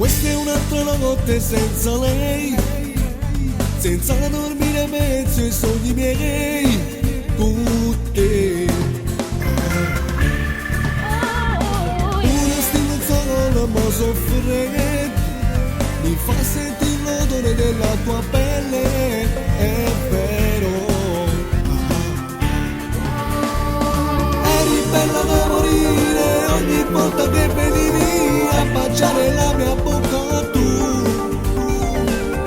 Questa è un'altra notte senza lei, senza dormire mezzo ai sogni miei, con te. Una stella sola ma soffrente, mi fa sentire l'odore della tua pelle, è vero. Eri bella da morire ogni volta che venivi a baciare la mia bocca tu.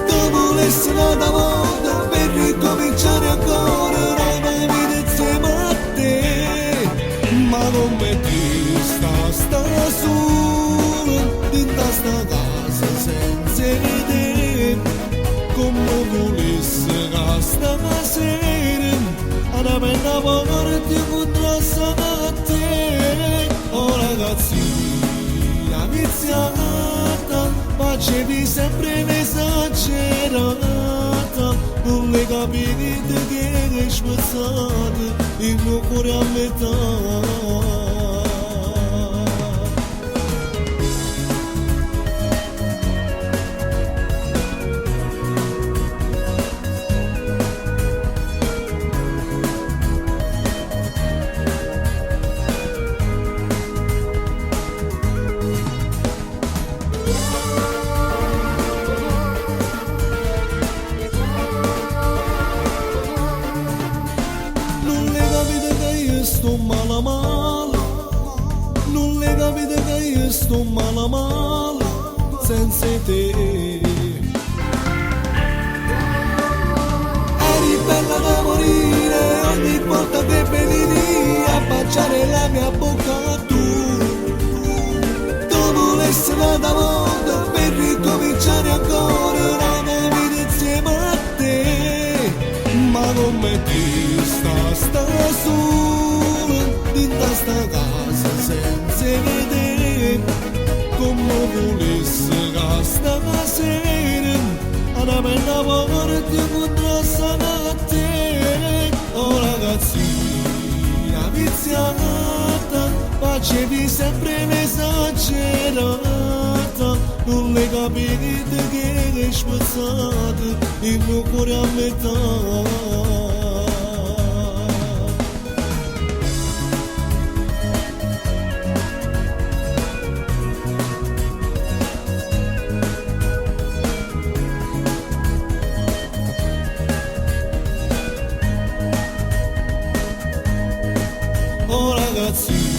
Tu volessi un'altra volta per ricominciare ancora una vita insieme a te, ma non metti sta solo in sta casa senza te, come volessi che stasera una bella morte incontrasse a te. Oh ragazzina viziata, facevi sempre l'esagerata, non le capivi che hai spezzato il mio cuore a metà. Sto male male, non le capite che io sto male male senza te. Eri bella da morire ogni volta che venivi a baciare la mia bocca tu. Tu volessi un'altra volta per ricominciare ancora una vita insieme a te, ma non metti sta su in sta casa senza vedere, come volessi che stasera una bella morte incontrasse a te. Oh ragazzina viziata, facevi sempre l'esagerata, non le capivi che hai spezzato il mio cuore a metà. Oh ragazzi